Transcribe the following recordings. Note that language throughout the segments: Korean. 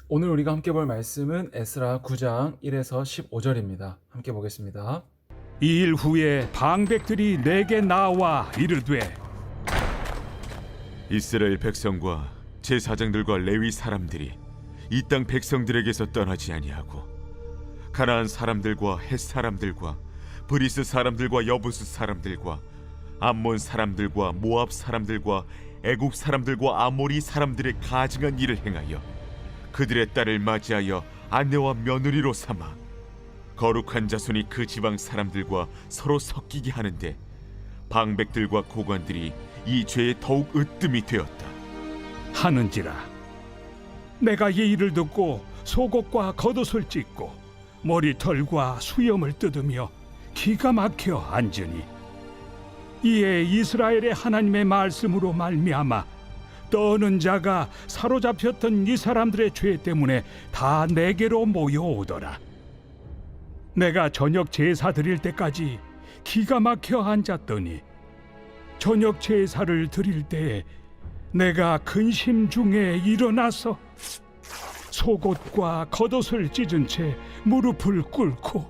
오늘 우리가 함께 볼 말씀은 에스라 9장 1에서 15절입니다. 함께 보겠습니다. 이 일 후에 방백들이 내게 나와 이르되 이스라엘 백성과 제사장들과 레위 사람들이 이 땅 백성들에게서 떠나지 아니하고 가나안 사람들과 헷 사람들과 브리스 사람들과 여부스 사람들과 암몬 사람들과 모압 사람들과 애굽 사람들과 아모리 사람들의 가증한 일을 행하여 그들의 딸을 맞이하여 아내와 며느리로 삼아 거룩한 자손이 그 지방 사람들과 서로 섞이게 하는데 방백들과 고관들이 이 죄에 더욱 으뜸이 되었다 하는지라. 내가 이 일을 듣고 속옷과 겉옷을 찢고 머리털과 수염을 뜯으며 기가 막혀 앉으니 이에 이스라엘의 하나님의 말씀으로 말미암아 떠는 자가 사로잡혔던 이 사람들의 죄 때문에 다 내게로 모여오더라. 내가 저녁 제사 드릴 때까지 기가 막혀 앉았더니 저녁 제사를 드릴 때에 내가 근심 중에 일어나서 속옷과 겉옷을 찢은 채 무릎을 꿇고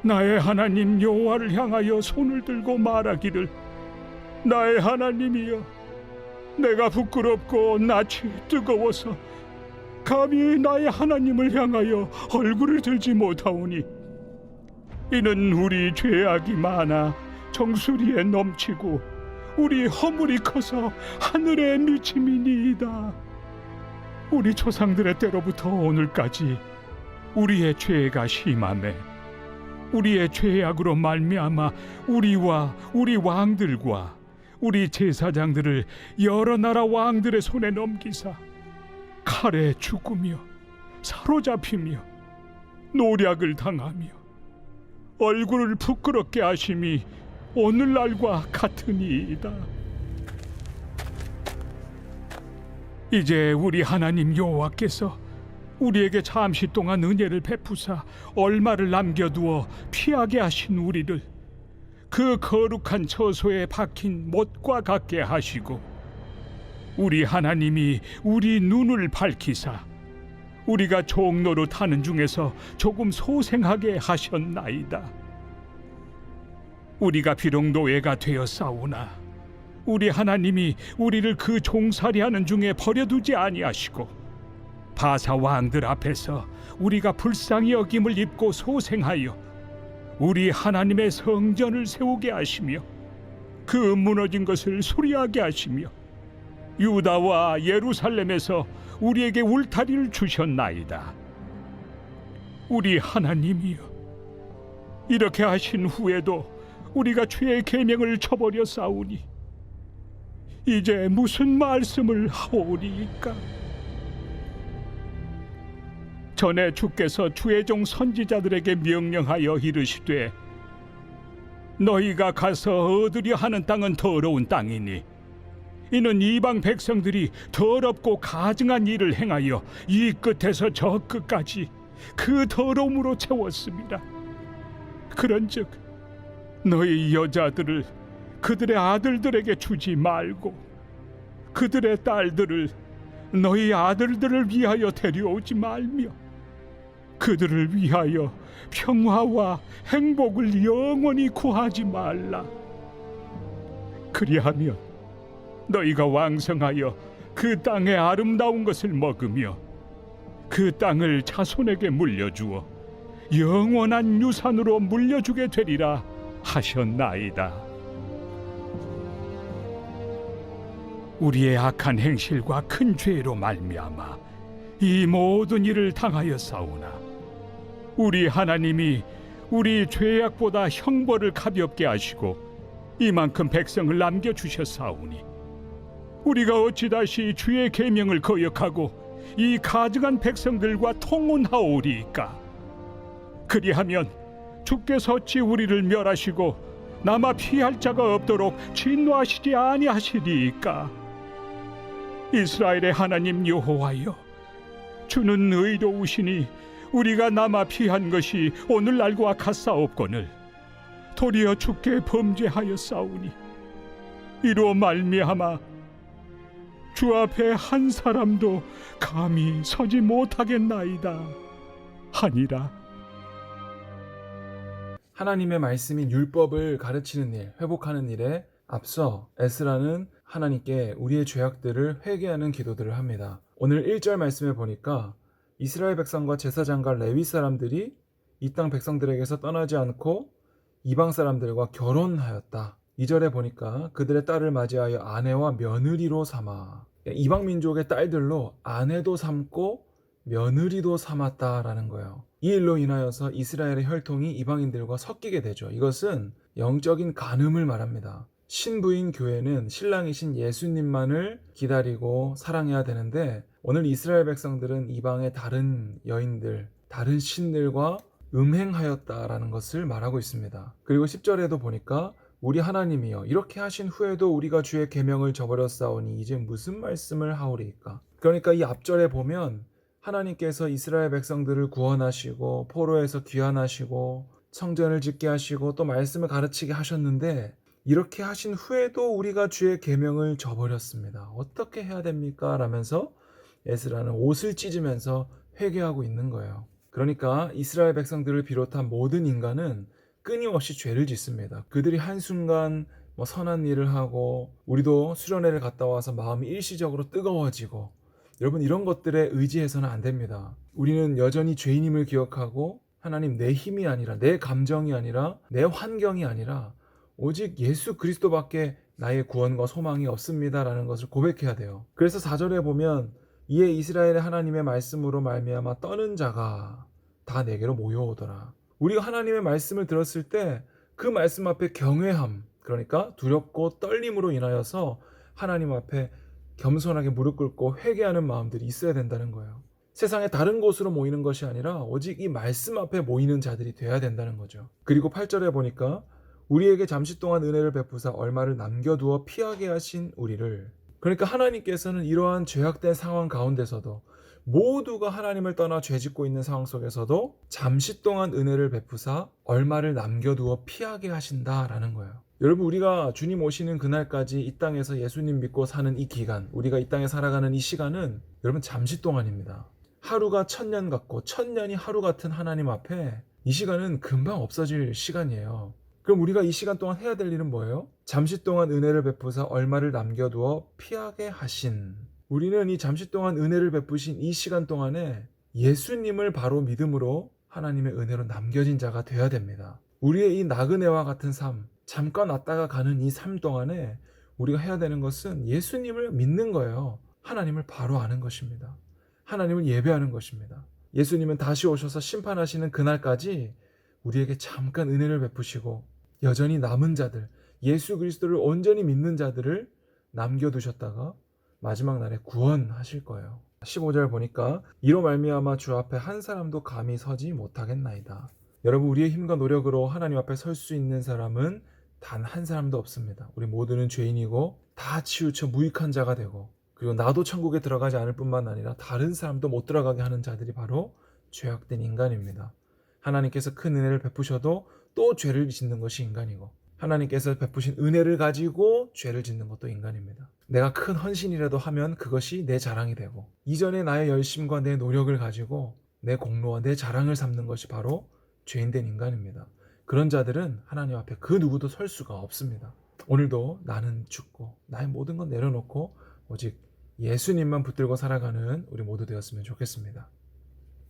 나의 하나님 여호와를 향하여 손을 들고 말하기를, 나의 하나님이여, 내가 부끄럽고 낯이 뜨거워서 감히 나의 하나님을 향하여 얼굴을 들지 못하오니 이는 우리 죄악이 많아 정수리에 넘치고 우리 허물이 커서 하늘에 미침이니이다. 우리 조상들의 때로부터 오늘까지 우리의 죄가 심하매 우리의 죄악으로 말미암아 우리와 우리 왕들과 우리 제사장들을 여러 나라 왕들의 손에 넘기사 칼에 죽으며 사로잡히며 노략을 당하며 얼굴을 부끄럽게 하심이 오늘날과 같으니이다. 이제 우리 하나님 여호와께서 우리에게 잠시 동안 은혜를 베푸사 얼마를 남겨두어 피하게 하신 우리를 그 거룩한 처소에 박힌 못과 같게 하시고 우리 하나님이 우리 눈을 밝히사 우리가 종로로 타는 중에서 조금 소생하게 하셨나이다. 우리가 비록 노예가 되었사오나 우리 하나님이 우리를 그 종살이하는 중에 버려두지 아니하시고 바사 왕들 앞에서 우리가 불쌍히 여김을 입고 소생하여 우리 하나님의 성전을 세우게 하시며 그 무너진 것을 수리하게 하시며 유다와 예루살렘에서 우리에게 울타리를 주셨나이다. 우리 하나님이여, 이렇게 하신 후에도 우리가 죄의 계명을 저버려 싸우니 이제 무슨 말씀을 하오리까? 전에 주께서 주의 종 선지자들에게 명령하여 이르시되 너희가 가서 얻으려 하는 땅은 더러운 땅이니 이는 이방 백성들이 더럽고 가증한 일을 행하여 이 끝에서 저 끝까지 그 더러움으로 채웠습니다. 그런즉 너희 여자들을 그들의 아들들에게 주지 말고 그들의 딸들을 너희 아들들을 위하여 데려오지 말며 그들을 위하여 평화와 행복을 영원히 구하지 말라. 그리하면 너희가 왕성하여 그 땅의 아름다운 것을 먹으며 그 땅을 자손에게 물려주어 영원한 유산으로 물려주게 되리라 하셨나이다. 우리의 악한 행실과 큰 죄로 말미암아 이 모든 일을 당하였사오나 우리 하나님이 우리 죄악보다 형벌을 가볍게 하시고 이만큼 백성을 남겨주셨사오니 우리가 어찌 다시 주의 계명을 거역하고 이 가증한 백성들과 통혼하오리이까? 그리하면 주께서 어찌 우리를 멸하시고 남아 피할 자가 없도록 진노하시지 아니하시리이까? 이스라엘의 하나님 여호와여, 주는 의로우시니 우리가 남아 피한 것이 오늘날과 같사옵거늘 도리어 주께 범죄하였사오니 이로 말미암아 주 앞에 한 사람도 감히 서지 못하겠나이다 하니라. 하나님의 말씀인 율법을 가르치는 일, 회복하는 일에 앞서 에스라는 하나님께 우리의 죄악들을 회개하는 기도들을 합니다. 오늘 1절 말씀에 보니까 이스라엘 백성과 제사장과 레위 사람들이 이 땅 백성들에게서 떠나지 않고 이방 사람들과 결혼하였다. 2절에 보니까 그들의 딸을 맞이하여 아내와 며느리로 삼아, 이방 민족의 딸들로 아내도 삼고 며느리도 삼았다라는 거예요. 이 일로 인하여서 이스라엘의 혈통이 이방인들과 섞이게 되죠. 이것은 영적인 간음을 말합니다. 신부인 교회는 신랑이신 예수님만을 기다리고 사랑해야 되는데, 오늘 이스라엘 백성들은 이방의 다른 여인들, 다른 신들과 음행하였다라는 것을 말하고 있습니다. 그리고 10절에도 보니까 우리 하나님이여 이렇게 하신 후에도 우리가 주의 계명을 저버렸사오니 이제 무슨 말씀을 하오리이까. 그러니까 이 앞절에 보면 하나님께서 이스라엘 백성들을 구원하시고 포로에서 귀환하시고 성전을 짓게 하시고 또 말씀을 가르치게 하셨는데, 이렇게 하신 후에도 우리가 주의 계명을 저버렸습니다. 어떻게 해야 됩니까? 라면서 에스라는 옷을 찢으면서 회개하고 있는 거예요. 그러니까 이스라엘 백성들을 비롯한 모든 인간은 끊임없이 죄를 짓습니다. 그들이 한순간 선한 일을 하고, 우리도 수련회를 갔다 와서 마음이 일시적으로 뜨거워지고, 여러분 이런 것들에 의지해서는 안 됩니다. 우리는 여전히 죄인임을 기억하고, 하나님 내 힘이 아니라, 내 감정이 아니라, 내 환경이 아니라 오직 예수 그리스도밖에 나의 구원과 소망이 없습니다라는 것을 고백해야 돼요. 그래서 4절에 보면 이에 이스라엘의 하나님의 말씀으로 말미암아 떠는 자가 다 내게로 모여오더라. 우리가 하나님의 말씀을 들었을 때 그 말씀 앞에 경외함, 그러니까 두렵고 떨림으로 인하여서 하나님 앞에 겸손하게 무릎 꿇고 회개하는 마음들이 있어야 된다는 거예요. 세상의 다른 곳으로 모이는 것이 아니라 오직 이 말씀 앞에 모이는 자들이 돼야 된다는 거죠. 그리고 8절에 보니까 우리에게 잠시 동안 은혜를 베푸사 얼마를 남겨두어 피하게 하신 우리를, 그러니까 하나님께서는 이러한 죄악된 상황 가운데서도, 모두가 하나님을 떠나 죄짓고 있는 상황 속에서도 잠시 동안 은혜를 베푸사 얼마를 남겨두어 피하게 하신다라는 거예요. 여러분, 우리가 주님 오시는 그날까지 이 땅에서 예수님 믿고 사는 이 기간, 우리가 이 땅에 살아가는 이 시간은 여러분 잠시 동안입니다. 하루가 1000년 같고 1000년이 하루 같은 하나님 앞에 이 시간은 금방 없어질 시간이에요. 그럼 우리가 이 시간 동안 해야 될 일은 뭐예요? 잠시 동안 은혜를 베푸사 얼마를 남겨두어 피하게 하신, 우리는 이 잠시 동안 은혜를 베푸신 이 시간 동안에 예수님을 바로 믿음으로 하나님의 은혜로 남겨진 자가 되어야 됩니다. 우리의 이 나그네와 같은 삶, 잠깐 왔다가 가는 이 삶 동안에 우리가 해야 되는 것은 예수님을 믿는 거예요. 하나님을 바로 아는 것입니다. 하나님을 예배하는 것입니다. 예수님은 다시 오셔서 심판하시는 그날까지 우리에게 잠깐 은혜를 베푸시고 여전히 남은 자들, 예수 그리스도를 온전히 믿는 자들을 남겨두셨다가 마지막 날에 구원하실 거예요. 15절 보니까 이로 말미암아 주 앞에 한 사람도 감히 서지 못하겠나이다. 여러분, 우리의 힘과 노력으로 하나님 앞에 설 수 있는 사람은 단 한 사람도 없습니다. 우리 모두는 죄인이고 다 치우쳐 무익한 자가 되고, 그리고 나도 천국에 들어가지 않을 뿐만 아니라 다른 사람도 못 들어가게 하는 자들이 바로 죄악된 인간입니다. 하나님께서 큰 은혜를 베푸셔도 또 죄를 짓는 것이 인간이고, 하나님께서 베푸신 은혜를 가지고 죄를 짓는 것도 인간입니다. 내가 큰 헌신이라도 하면 그것이 내 자랑이 되고, 이전에 나의 열심과 내 노력을 가지고 내 공로와 내 자랑을 삼는 것이 바로 죄인된 인간입니다. 그런 자들은 하나님 앞에 그 누구도 설 수가 없습니다. 오늘도 나는 죽고 나의 모든 건 내려놓고 오직 예수님만 붙들고 살아가는 우리 모두 되었으면 좋겠습니다.